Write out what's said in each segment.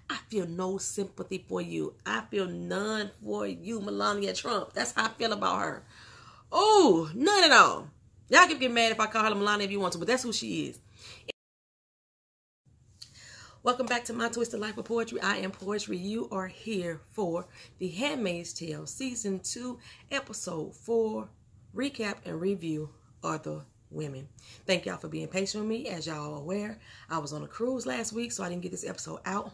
I feel no sympathy for you. I feel none for you, Melania Trump. That's how I feel about her. Oh, none at all. Y'all can get mad if I call her Melania if you want to, but that's who she is. Welcome back to My Twisted Lyf of Poetry. I am Poetry. You are here for The Handmaid's Tale, Season 2, Episode 4, recap and review of the women. Thank y'all for being patient with me. As y'all are aware, I was on a cruise last week, so I didn't get this episode out.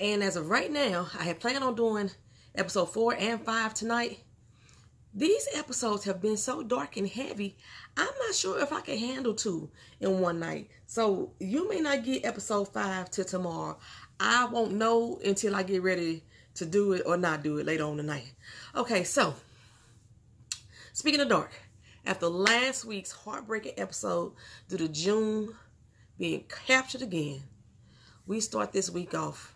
And as of right now, I had planned on doing Episode 4 and 5 tonight. These episodes have been so dark and heavy, I'm not sure if I can handle 2 in one night. So you may not get Episode 5 till tomorrow. I won't know until I get ready to do it or not do it later on tonight. Okay, so speaking of dark, after last week's heartbreaking episode due to June being captured again, we start this week off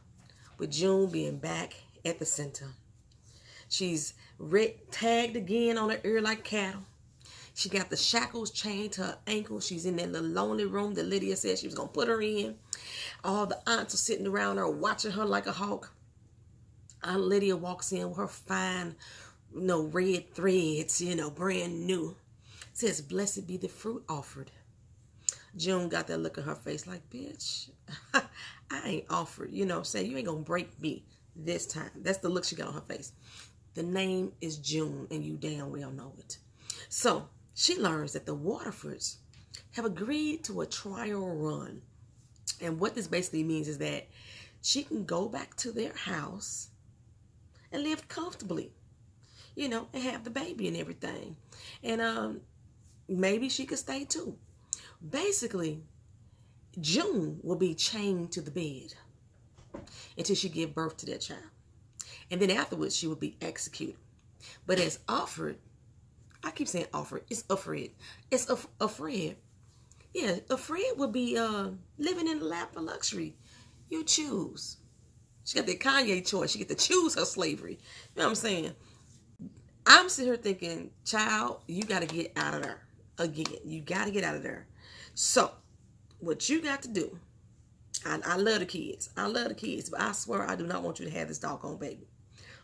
with June being back at the center. She's tagged again on her ear like cattle. She got the shackles chained to her ankles. She's in that little lonely room that Lydia said she was going to put her in. All the aunts are sitting around her watching her like a hawk. Aunt Lydia walks in with her fine, red threads, brand new. Says, "Blessed be the fruit offered." June got that look on her face like, bitch, I ain't offered. Saying you ain't going to break me this time. That's the look she got on her face. The name is June, and you damn well know it. So she learns that the Waterfords have agreed to a trial run. And what this basically means is that she can go back to their house and live comfortably, and have the baby and everything. And maybe she could stay too. Basically, June will be chained to the bed until she give birth to that child. And then afterwards, she would be executed. But as Offred, I keep saying Offred, it's Offred. It's Offred. Yeah, Offred would be living in the lap of luxury. You choose. She got that Kanye choice. She get to choose her slavery. You know what I'm saying? I'm sitting here thinking, child, you got to get out of there. Again, you got to get out of there. So, what you got to do, I love the kids. I love the kids, but I swear I do not want you to have this doggone baby.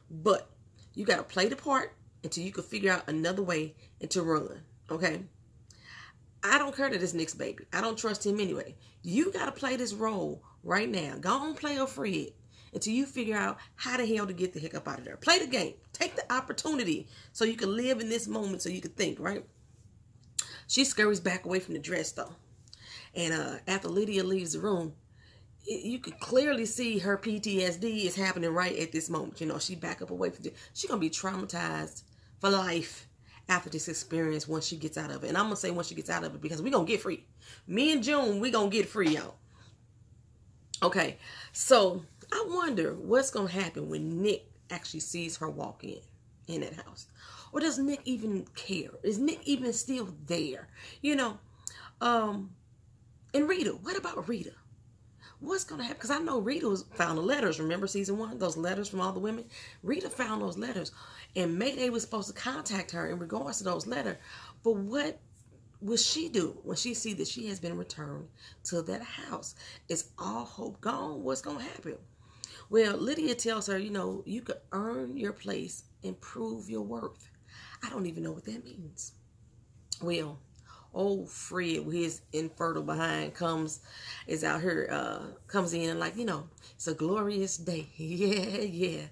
But you got to play the part until you can figure out another way and to run, okay? I don't care that it's Nick's baby. I don't trust him anyway. You got to play this role right now. Go on, play Offred until you figure out how the hell to get the heck up out of there. Play the game. Take the opportunity so you can live in this moment so you can think, right? She scurries back away from the dress, though. And after Lydia leaves the room, you could clearly see her PTSD is happening right at this moment. She back up away from it. She's going to be traumatized for life after this experience once she gets out of it. And I'm going to say once she gets out of it because we're going to get free. Me and June, we're going to get free, y'all. Okay, so I wonder what's going to happen when Nick actually sees her walk in that house. Or does Nick even care? Is Nick even still there? And Rita, what about Rita? What's going to happen? Because I know Rita found the letters. Remember season 1? Those letters from all the women? Rita found those letters. And Mayday was supposed to contact her in regards to those letters. But what will she do when she sees that she has been returned to that house? Is all hope gone? What's going to happen? Well, Lydia tells her, you could earn your place and prove your worth. I don't even know what that means. Well, old Fred with his infertile behind comes in and like, it's a glorious day. Yeah.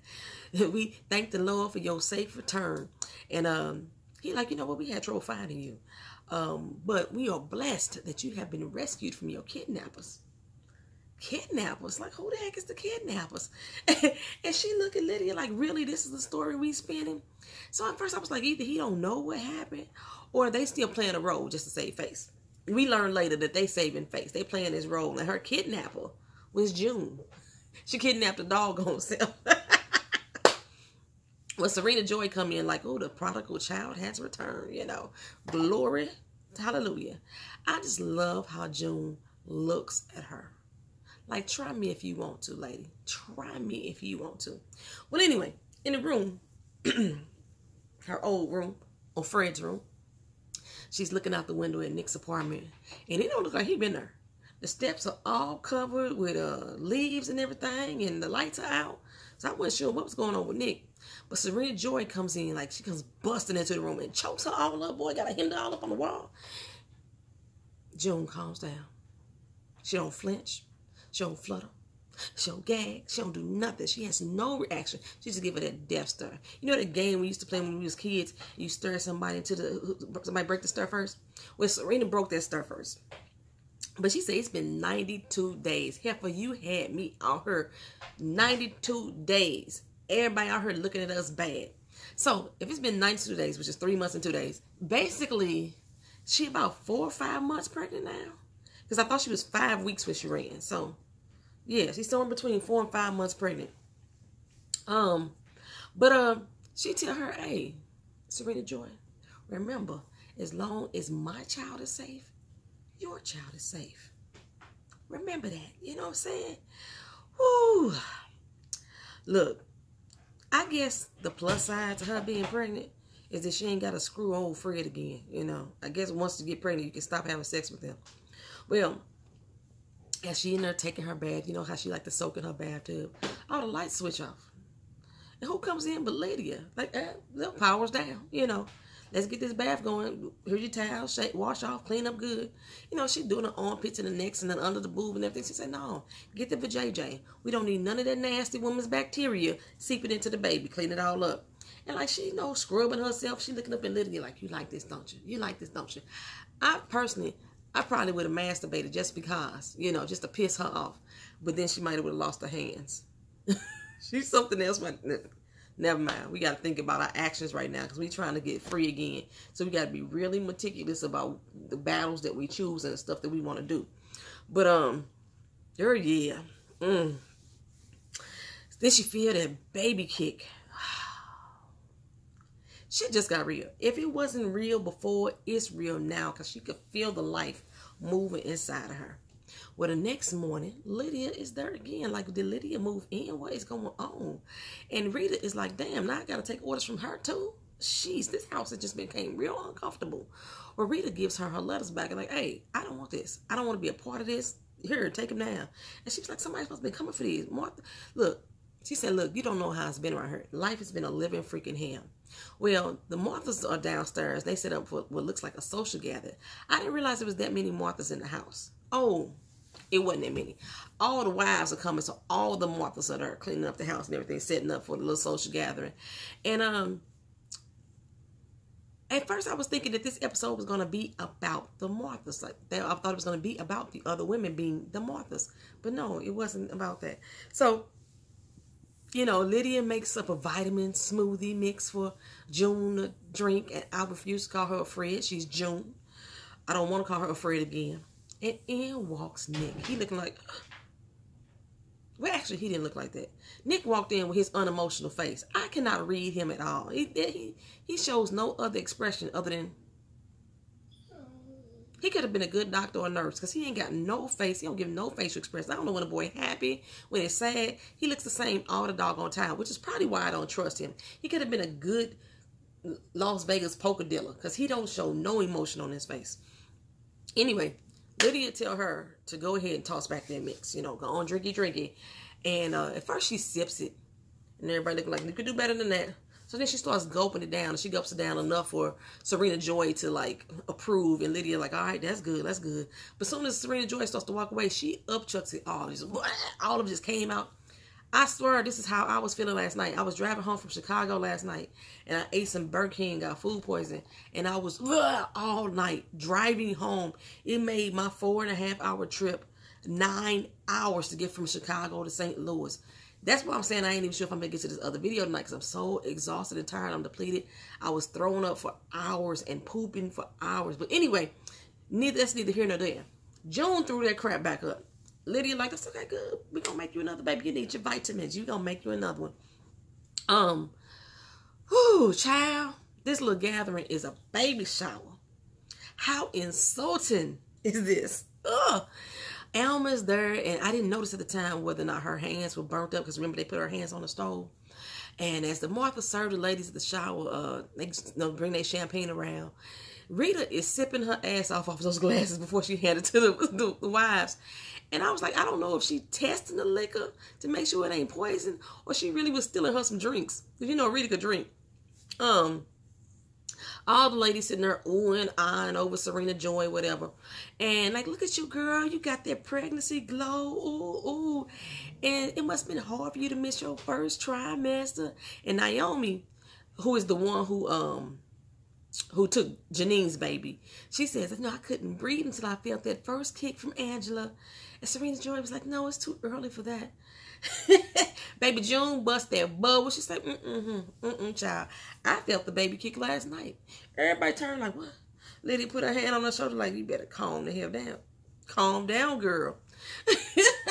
We thank the Lord for your safe return. And he like, we had trouble finding you. But we are blessed that you have been rescued from your kidnappers. Kidnappers? Like, who the heck is the kidnappers? And she look at Lydia like, really, this is the story we spinning? So at first I was like, either he don't know what happened or they still playing a role just to save face. We learned later that they saving face. They playing this role. And her kidnapper was June. She kidnapped a doggone self. When Serena Joy come in like, oh, the prodigal child has returned, Glory. Hallelujah. I just love how June looks at her. Like, try me if you want to, lady. Try me if you want to. Well, anyway, in the room, her old room, or Fred's room, she's looking out the window at Nick's apartment. And it don't look like he been there. The steps are all covered with leaves and everything, and the lights are out. So I wasn't sure what was going on with Nick. But Serena Joy comes in, like she comes busting into the room and chokes her all up. Boy, got her hemmed all up on the wall. June calms down. She don't flinch. She don't flutter. She don't gag. She don't do nothing. She has no reaction. She just give her that death stare. You know that game we used to play when we was kids? You stir somebody into somebody break the stir first? Well, Serena broke that stir first. But she said it's been 92 days. Heifer, you had me on her 92 days. Everybody out here looking at us bad. So if it's been 92 days, which is 3 months and 2 days, basically she about 4 or 5 months pregnant now. Because I thought she was 5 weeks when she ran. So yeah, she's somewhere between 4 and 5 months pregnant. She tell her, hey, Serena Joy, remember, as long as my child is safe, your child is safe. Remember that. You know what I'm saying? Woo. Look, I guess the plus side to her being pregnant is that she ain't got to screw old Fred again. You know, I guess once you get pregnant, you can stop having sex with him. Well, as she in there taking her bath, you know how she like to soak in her bathtub, all the lights switch off. And who comes in but Lydia? Like, the power's down, you know. Let's get this bath going. Here's your towel, shake, wash off, clean up good. You know, she doing her armpits and the necks and then under the boob and everything. She said, no, get the vajayjay. We don't need none of that nasty woman's bacteria seeping into the baby. Clean it all up. And like she, you know, scrubbing herself. She looking up at Lydia like, you like this, don't you? You like this, don't you? I probably would have masturbated just because, you know, just to piss her off. But then she might have lost her hands. She's something else. Never mind. We got to think about our actions right now because we're trying to get free again. So we got to be really meticulous about the battles that we choose and the stuff that we want to do. But, yeah. Then she feel that baby kick. Shit just got real. If it wasn't real before, it's real now because she could feel the life moving inside of her. Well, the next morning, Lydia is there again. Like, did Lydia move in? What is going on? And Rita is like, damn, now I got to take orders from her too? Jeez, this house has just became real uncomfortable. Well, Rita gives her letters back and like, hey, I don't want this. I don't want to be a part of this. Here, take them down. And she was like, somebody's supposed to be coming for these. Martha, look, she said, look, you don't know how it's been around here. Life has been a living freaking hell. Well, the Marthas are downstairs. They set up for what looks like a social gathering. I didn't realize there was that many Marthas in the house. Oh, it wasn't that many. All the wives are coming, so all the Marthas are there cleaning up the house and everything, setting up for the little social gathering. And at first I was thinking that this episode was going to be about the Marthas. Like, I thought it was going to be about the other women being the Marthas. But no, it wasn't about that. So, you know, Lydia makes up a vitamin smoothie mix for June to drink. And I refuse to call her Offred. She's June. I don't want to call her Offred again. And in walks Nick. He looking like... Well, actually, he didn't look like that. Nick walked in with his unemotional face. I cannot read him at all. He shows no other expression other than... He could have been a good doctor or nurse because he ain't got no face. He don't give no facial expression. I don't know when a boy happy, when it's sad. He looks the same all the doggone time, which is probably why I don't trust him. He could have been a good Las Vegas poker dealer because he don't show no emotion on his face. Anyway, Lydia tell her to go ahead and toss back that mix. You know, go on, drinky. And at first she sips it. And everybody looking like, you could do better than that. So then she starts gulping it down. And she gulps it down enough for Serena Joy to, like, approve. And Lydia like, all right, that's good, that's good. But as soon as Serena Joy starts to walk away, she upchucks it all. All of it just came out. I swear this is how I was feeling last night. I was driving home from Chicago last night. And I ate some Burger King, got food poisoning. And I was all night driving home. It made my 4.5-hour trip 9 hours to get from Chicago to St. Louis. That's why I'm saying I ain't even sure if I'm going to get to this other video tonight because I'm so exhausted and tired. I'm depleted. I was throwing up for hours and pooping for hours. But anyway, that's neither here nor there. June threw that crap back up. Lydia like, that's okay, good. We're going to make you another baby. You need your vitamins. You're going to make you another one. Whew, child. This little gathering is a baby shower. How insulting is this? Ugh. Alma's there, and I didn't notice at the time whether or not her hands were burnt up, because remember they put her hands on the stove. And as the Martha served the ladies at the shower, they bring their champagne around. Rita is sipping her ass off those glasses before she handed it to the wives. And I was like, I don't know if she testing the liquor to make sure it ain't poison, or she really was stealing her some drinks. Because you know Rita could drink. All the ladies sitting there oohing, eyeing over Serena Joy, whatever. And like, look at you, girl. You got that pregnancy glow. Ooh, ooh. And it must have been hard for you to miss your first trimester. And Naomi, who is the one who took Janine's baby, she says, no, I couldn't breathe until I felt that first kick from Angela. And Serena Joy was like, no, it's too early for that. Baby June bust that bubble. She said, child. I felt the baby kick last night. Everybody turned like, what? Lydia put her hand on her shoulder like, you better calm the hell down. Calm down, girl.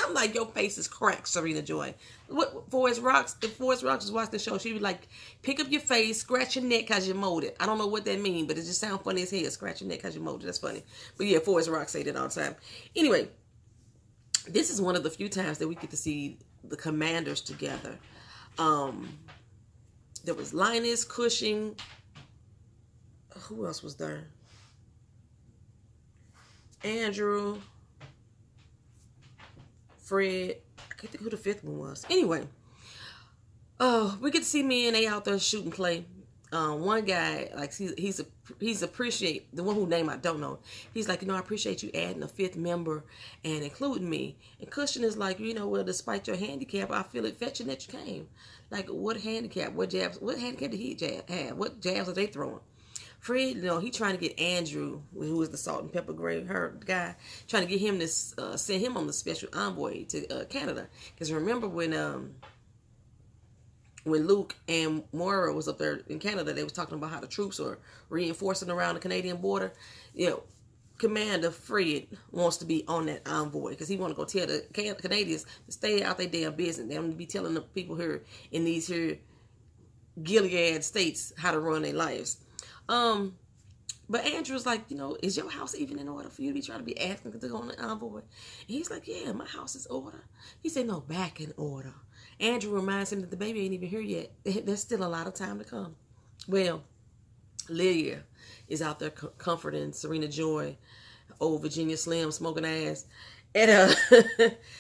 I'm like, your face is cracked, Serena Joy. What Forrest Rocks? If Forrest Rocks was watching the show, she'd be like, pick up your face, scratch your neck because you molded. I don't know what that means, but it just sounds funny as hell. Scratch your neck because you molded. That's funny. But yeah, Forrest Rocks say that all the time. Anyway, this is one of the few times that we get to see the commanders together. There was Linus, Cushing. Who else was there? Andrew, Fred. I can't think who the fifth one was. Anyway, we get to see me and they out there shooting play. One guy, like he's appreciate the one who name I don't know. He's like, I appreciate you adding a fifth member and including me. And Cushion is like, well, despite your handicap, I feel it fetching that you came. Like, what handicap? What jabs? What handicap did he have? What jabs are they throwing? Fred, he trying to get Andrew, who is the salt and pepper gray guy, trying to get him to send him on the special envoy to Canada. Because remember when Luke and Moira was up there in Canada, they was talking about how the troops are reinforcing around the Canadian border. Commander Fred wants to be on that envoy because he want to go tell the Canadians to stay out their damn business. They don't be telling the people here in these here Gilead states how to run their lives. But Andrew's like, is your house even in order for you to be trying to be asking to go on the envoy? And he's like, yeah, my house is order. He said, no, back in order. Andrew reminds him that the baby ain't even here yet. There's still a lot of time to come. Well, Lydia is out there comforting Serena Joy, old Virginia Slim smoking ass. And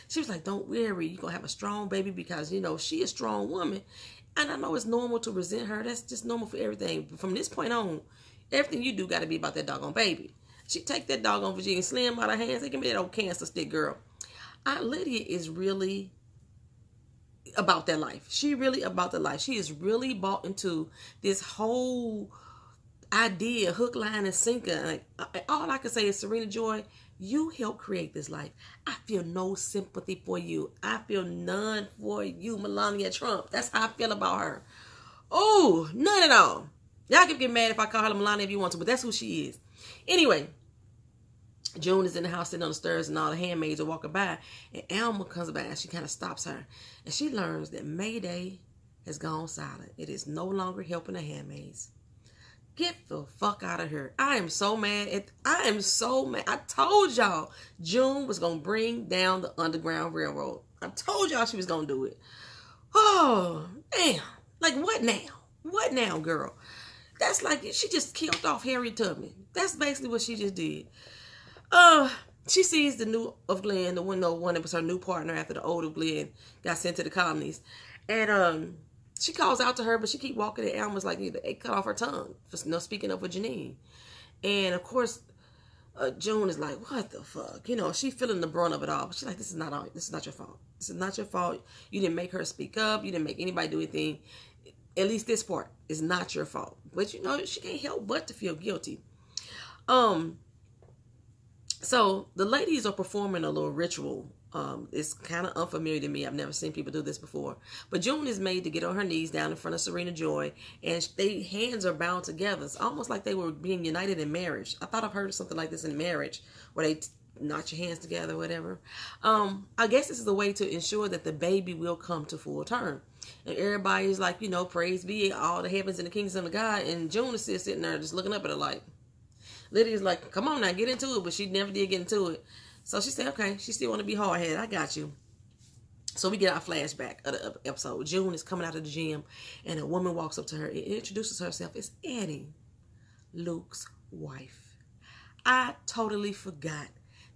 she was like, don't worry, you're going to have a strong baby because, she a strong woman. And I know it's normal to resent her. That's just normal for everything. But from this point on, everything you do got to be about that doggone baby. She take that doggone Virginia Slim out of her hands. They can be that old cancer stick girl. Aunt Lydia is really about that life. She really about the life. She is really bought into this whole idea, hook, line, and sinker. Like, all I can say is, Serena Joy, you helped create this life. I feel no sympathy for you. I feel none for you, Melania Trump. That's how I feel about her. Oh, none at all. Y'all can get mad if I call her Melania if you want to, but that's who she is. Anyway, June is in the house sitting on the stairs and all the handmaids are walking by. And Alma comes by and she kind of stops her. And she learns that Mayday has gone silent. It is no longer helping the handmaids. Get the fuck out of here. I am so mad. I am so mad. I told y'all June was going to bring down the Underground Railroad. I told y'all she was going to do it. Oh, damn. Like, what now? What now, girl? That's like, she just killed off Harriet Tubman. That's basically what she just did. She sees the new of Glenn, the one that was her new partner after the old of Glenn got sent to the colonies. And, she calls out to her, but she keep walking, and Alma's like, they cut off her tongue for speaking up with Janine. And, of course, June is like, what the fuck? She's feeling the brunt of it all. But she's like, this is not your fault. This is not your fault. You didn't make her speak up. You didn't make anybody do anything. At least this part is not your fault. But, she can't help but to feel guilty. So, the ladies are performing a little ritual. It's kind of unfamiliar to me. I've never seen people do this before. But June is made to get on her knees down in front of Serena Joy, and their hands are bound together. It's almost like they were being united in marriage. I thought I've heard of something like this in marriage, where they knot your hands together or whatever. I guess this is a way to ensure that the baby will come to full term. And everybody's like, praise be all the heavens and the kingdom of God. And June is still sitting there just looking up at her like, Lydia's like, come on now, get into it. But she never did get into it. So she said, okay, she still want to be hard-headed. I got you. So we get our flashback of the episode. June is coming out of the gym, and a woman walks up to her and introduces herself as Annie, Luke's wife. I totally forgot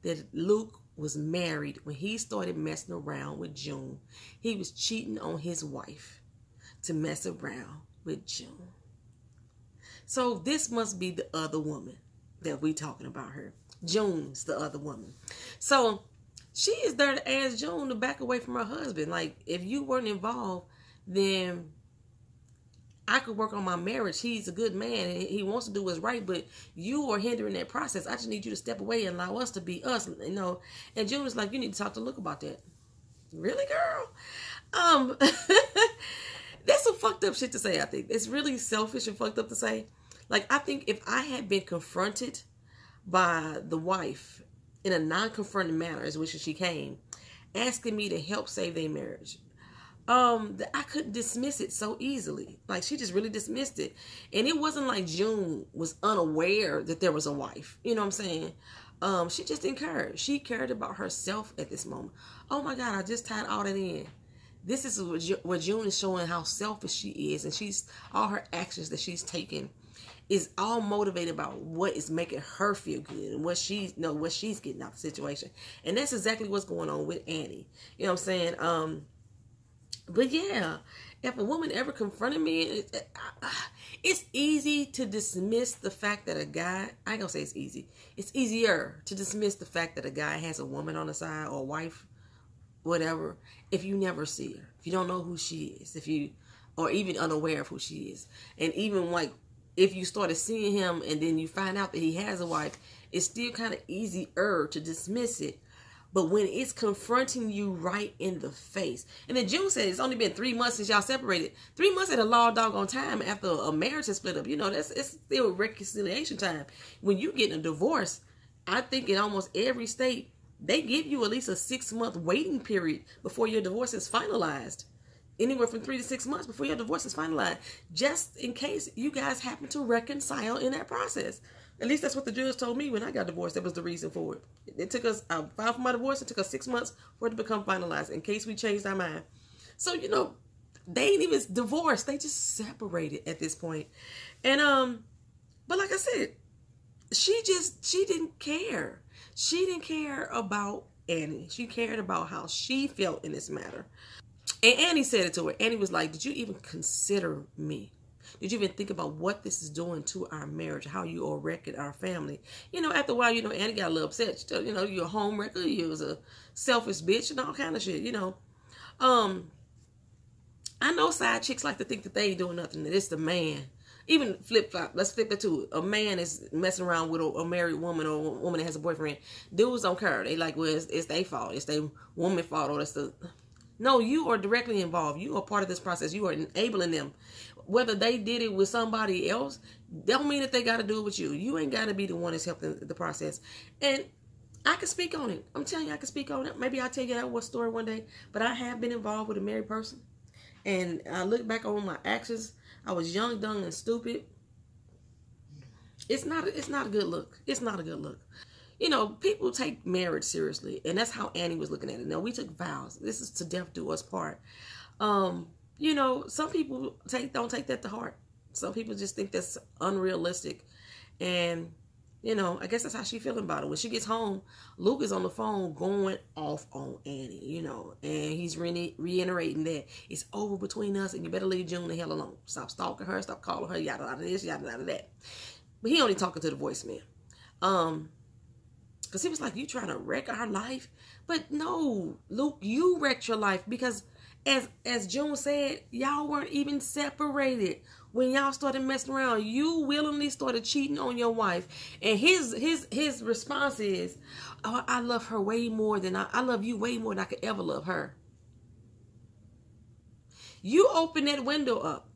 that Luke was married when he started messing around with June. He was cheating on his wife to mess around with June. So this must be the other woman that we talking about her. June's the other woman. So she is there to ask June to back away from her husband. Like, if you weren't involved, then I could work on my marriage. He's a good man. And he wants to do what's right, but you are hindering that process. I just need you to step away and allow us to be us, you know. And June was like, you need to talk to Luke about that. Really, girl? That's some fucked up shit to say, I think. It's really selfish and fucked up to say. Like, I think if I had been confronted by the wife in a non-confronting manner, as which she came, asking me to help save their marriage, I couldn't dismiss it so easily. Like, she just really dismissed it. And it wasn't like June was unaware that there was a wife. You know what I'm saying? She just didn't care. She cared about herself at this moment. Oh my God, I just tied all that in. This is what June is showing, how selfish she is. And all her actions that she's taking is all motivated about what is making her feel good and what she's getting out of the situation. And that's exactly what's going on with Annie. You know what I'm saying? But yeah, if a woman ever confronted me, it's easy to dismiss the fact that a guy, I ain't gonna say it's easy. It's easier to dismiss the fact that a guy has a woman on the side or a wife, whatever, if you never see her, if you don't know who she is, or even unaware of who she is. And even like, if you started seeing him and then you find out that he has a wife, it's still kind of easier to dismiss it. But when it's confronting you right in the face. And then June said it's only been 3 months since y'all separated. 3 months at a long doggone time after a marriage is split up. You know, it's still reconciliation time. When you get a divorce, I think in almost every state, they give you at least a 6-month waiting period before your divorce is finalized. Anywhere from 3 to 6 months before your divorce is finalized. Just in case you guys happen to reconcile in that process. At least that's what the judge told me when I got divorced. That was the reason for it. It took us, I filed for my divorce. It took us 6 months for it to become finalized in case we changed our mind. So, you know, they ain't even divorced. They just separated at this point. And, but like I said, she didn't care. She didn't care about Annie. She cared about how she felt in this matter. And Annie said it to her. Annie was like, did you even consider me? Did you even think about what this is doing to our marriage? How you are wrecking our family? You know, after a while, you know, Annie got a little upset. She told, you know, you're a home wrecker. You was a selfish bitch and all kind of shit, you know. I know side chicks like to think that they ain't doing nothing. That it's the man. Even flip-flop. Let's flip it to it. A man is messing around with a married woman or a woman that has a boyfriend. Dudes don't care. They like, well, it's their fault. It's their woman's fault. Or it's the... No, you are directly involved. You are part of this process. You are enabling them. Whether they did it with somebody else, don't mean that they got to do it with you. You ain't got to be the one that's helping the process. And I can speak on it. I'm telling you, I can speak on it. Maybe I'll tell you that story one day. But I have been involved with a married person. And I look back on my actions. I was young, dumb, and stupid. It's not a good look. It's not a good look. You know, people take marriage seriously, and that's how Annie was looking at it. Now, we took vows. This is to death do us part. You know, some people don't take that to heart. Some people just think that's unrealistic. And, you know, I guess that's how she's feeling about it. When she gets home, Luke is on the phone going off on Annie, you know, and he's reiterating that it's over between us and you better leave June the hell alone. Stop stalking her, stop calling her, yada, yada, this, yada, yada, that. But he only talking to the voicemail. Because he was like, you trying to wreck our life? But no, Luke, you wrecked your life because as June said, y'all weren't even separated when y'all started messing around. You willingly started cheating on your wife. And his response is, oh, I love her way more than I love you way more than I could ever love her. You opened that window up.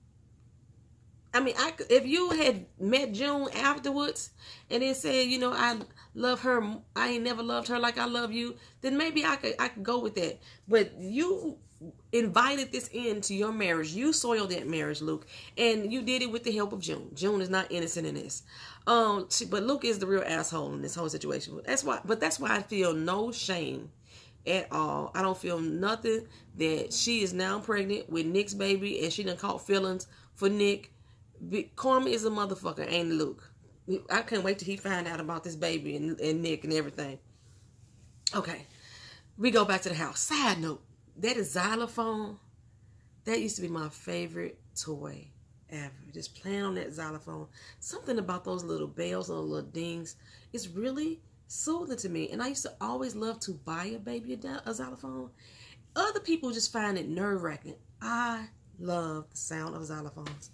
I mean, if you had met June afterwards and then said, you know, I love her, I ain't never loved her like I love you, then maybe I could go with that. But you invited this into your marriage. You soiled that marriage, Luke, and you did it with the help of June. June is not innocent in this. But Luke is the real asshole in this whole situation. That's why I feel no shame at all. I don't feel nothing that she is now pregnant with Nick's baby and she done caught feelings for Nick. Karma is a motherfucker, ain't Luke. I can't wait till he find out about this baby and Nick and everything. Okay. We go back to the house. Side note, that xylophone, that used to be my favorite toy ever. Just playing on that xylophone. Something about those little bells and little dings is really soothing to me. And I used to always love to buy a baby a xylophone. Other people just find it nerve-wracking. I love the sound of xylophones.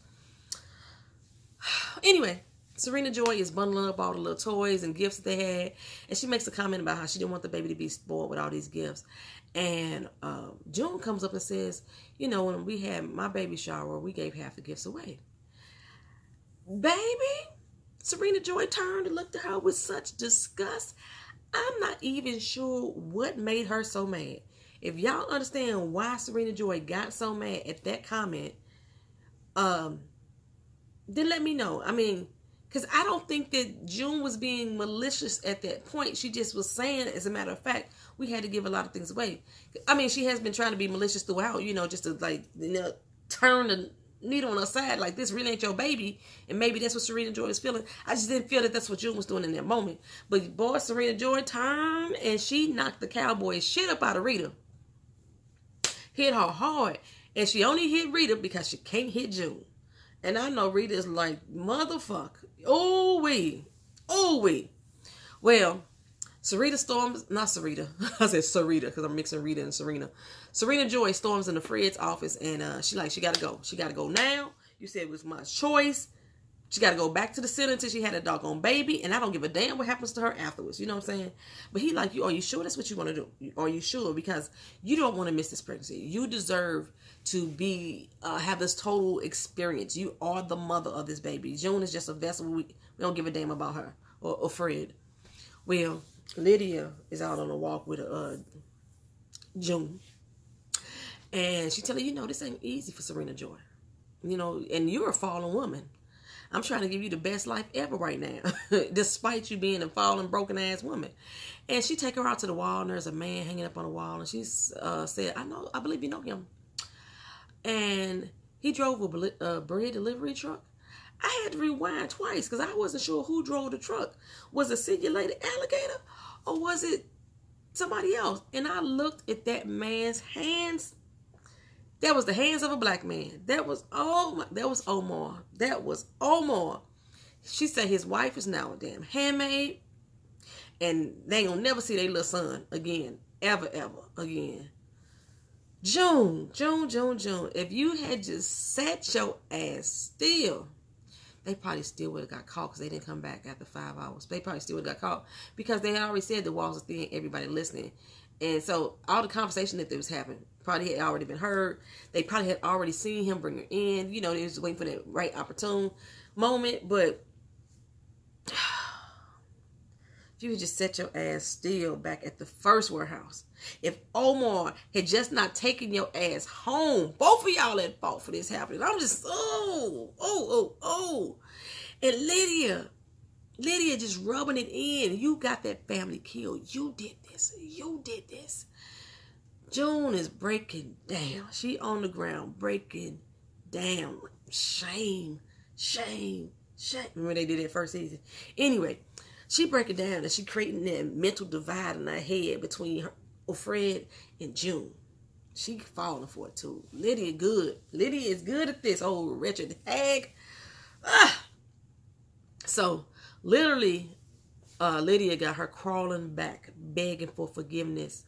Anyway, Serena Joy is bundling up all the little toys and gifts they had. And she makes a comment about how she didn't want the baby to be spoiled with all these gifts. And June comes up and says, you know, when we had my baby shower, we gave half the gifts away. Baby, Serena Joy turned and looked at her with such disgust. I'm not even sure what made her so mad. If y'all understand why Serena Joy got so mad at that comment, then let me know. I mean, because I don't think that June was being malicious at that point. She just was saying, as a matter of fact, we had to give a lot of things away. I mean, she has been trying to be malicious throughout, you know, just to, like, you know, turn the needle on her side, like, this really ain't your baby, and maybe that's what Serena Joy is feeling. I just didn't feel that that's what June was doing in that moment. But, boy, Serena Joy turned, and she knocked the cowboy shit up out of Rita. Hit her hard. And she only hit Rita because she can't hit June. And I know Rita is like, motherfucker. Oh, wee. Oh, wee. Well, Sarita storms, not Sarita. I said Sarita because I'm mixing Rita and Serena. Serena Joy storms into Fred's office and she got to go. She got to go now. You said it was my choice. She got to go back to the center until she had a doggone baby. And I don't give a damn what happens to her afterwards. You know what I'm saying? But he like, are you sure that's what you want to do? Are you sure? Because you don't want to miss this pregnancy. You deserve to be, have this total experience. You are the mother of this baby. June is just a vessel. We don't give a damn about her or Fred. Well, Lydia is out on a walk with June. And she telling you, know, this ain't easy for Serena Joy. You know, and you're a fallen woman. I'm trying to give you the best life ever right now, despite you being a fallen, broken-ass woman. And she take her out to the wall, and there's a man hanging up on the wall, and she's said, I believe you know him. And he drove a bread delivery truck. I had to rewind twice because I wasn't sure who drove the truck. Was it simulated alligator or was it somebody else? And I looked at that man's hands. That was the hands of a black man. That was Omar. That was Omar. She said his wife is now a damn handmaid. And they ain't gonna never see their little son again. Ever again. June. If you had just sat your ass still, they probably still would have got caught because they didn't come back after 5 hours. They probably still would have got caught because they had already said the walls are thin, everybody listening. And so all the conversation that was happening probably had already been heard. They probably had already seen him bring her in. You know, they was waiting for that right opportune moment. But if you would just set your ass still back at the first warehouse. If Omar had just not taken your ass home, both of y'all at fault for this happening. I'm just, oh. And Lydia just rubbing it in. You got that family killed. You did this. June is breaking down. She on the ground breaking down. Shame. Remember they did that first season. Anyway, she breaking down and she creating that mental divide in her head between her, Offred and June. She falling for it too. Lydia good. Lydia is good at this old wretched hag. So literally, Lydia got her crawling back, begging for forgiveness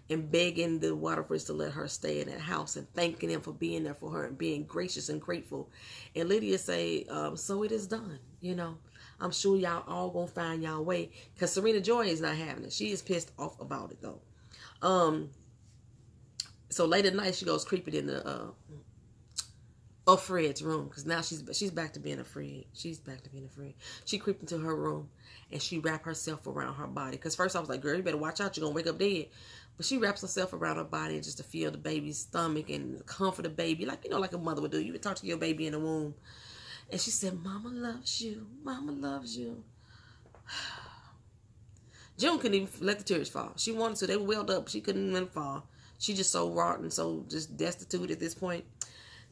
and begging the Waterfords to let her stay in that house and thanking them for being there for her and being gracious and grateful. And Lydia say, so it is done. You know, I'm sure y'all all gonna find y'all way because Serena Joy is not having it. She is pissed off about it though. So late at night she goes creeping in the Offred's room because now she's back to being afraid. She's back to being afraid. She creeped into her room and she wrapped herself around her body. Because first I was like, girl, you better watch out. You're going to wake up dead. But she wraps herself around her body just to feel the baby's stomach and comfort the baby. Like, you know, like a mother would do. You would talk to your baby in the womb. And she said, Mama loves you. Mama loves you. June couldn't even let the tears fall. She wanted to. They were welled up. She couldn't let them fall. She just so wrought and so just destitute at this point.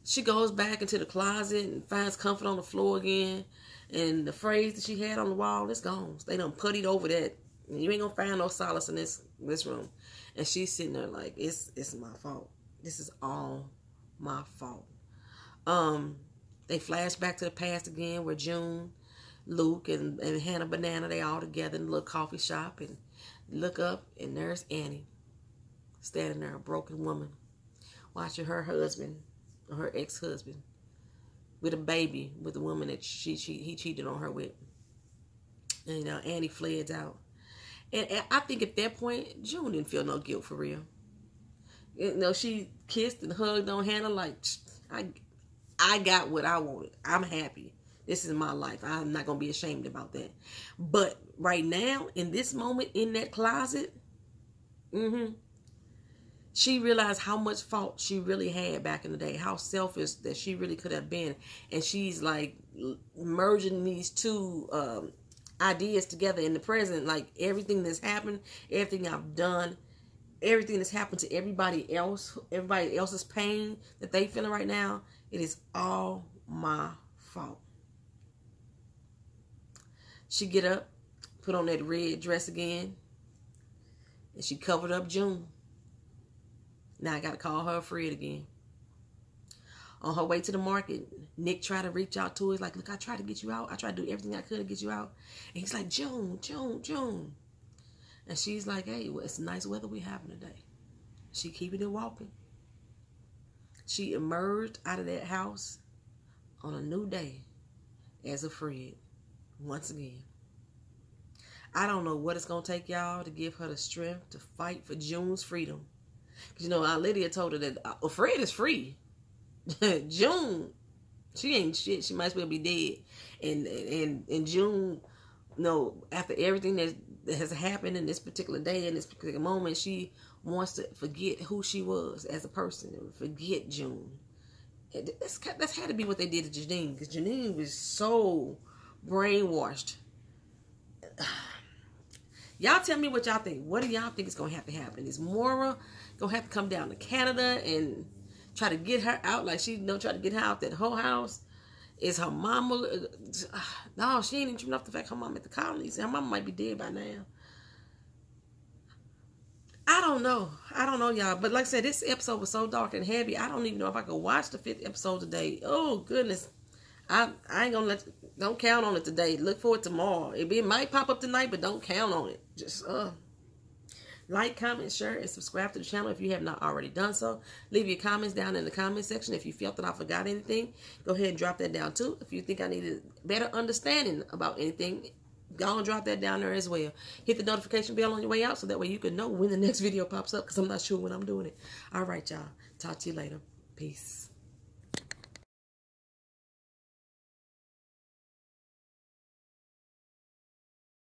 She goes back into the closet and finds comfort on the floor again. And the phrase that she had on the wall, it's gone. They done puttied over that. You ain't gonna find no solace in this room. And she's sitting there like, it's my fault. This is all my fault. They flash back to the past again where June, Luke, and Hannah Banana, they all together in a little coffee shop, and look up and there's Annie standing there, a broken woman, watching her husband, or her ex-husband, with a baby with the woman that he cheated on her with. And Annie fled out. And I think at that point, June didn't feel no guilt for real. She kissed and hugged on Hannah like, I got what I wanted. I'm happy. This is my life. I'm not going to be ashamed about that. But right now, in this moment, in that closet, she realized how much fault she really had back in the day. How selfish that she really could have been. And she's like merging these two ideas together in the present. Like everything that's happened, everything I've done, everything that's happened to everybody else's pain that they feeling right now, it is all my fault. She get up, put on that red dress again, and she covered up June. Now I got to call her Offred again. On her way to the market, Nick tried to reach out to her. He's like, look, I tried to get you out. I tried to do everything I could to get you out. And he's like, June, June, June. And she's like, hey, well, it's nice weather we having today. She keeping it walking. She emerged out of that house on a new day as Offred once again. I don't know what it's going to take, y'all, to give her the strength to fight for June's freedom. Because, Aunt Lydia told her that Offred is free. June, she ain't shit. She might as well be dead. And June, after everything that has happened in this particular day, in this particular moment, she wants to forget who she was as a person and forget June. That's had to be what they did to Janine, because Janine was so brainwashed. Y'all tell me what y'all think. What do y'all think is going to have to happen? Is Maura going to have to come down to Canada and try to get her out? Like she try to get her out that whole house? Is her mama... No, she ain't even off the fact her mom at the colonies. Her mama might be dead by now. I don't know. I don't know, y'all. But like I said, this episode was so dark and heavy. I don't even know if I could watch the 5th episode today. Oh, goodness. I ain't going to don't count on it today. Look for it tomorrow. It might pop up tonight, but don't count on it. Just like, comment, share, and subscribe to the channel if you have not already done so. Leave your comments down in the comment section. If you felt that I forgot anything, go ahead and drop that down too. If you think I needed better understanding about anything, go and drop that down there as well. Hit the notification bell on your way out so that way you can know when the next video pops up, because I'm not sure when I'm doing it. All right, y'all. Talk to you later. Peace.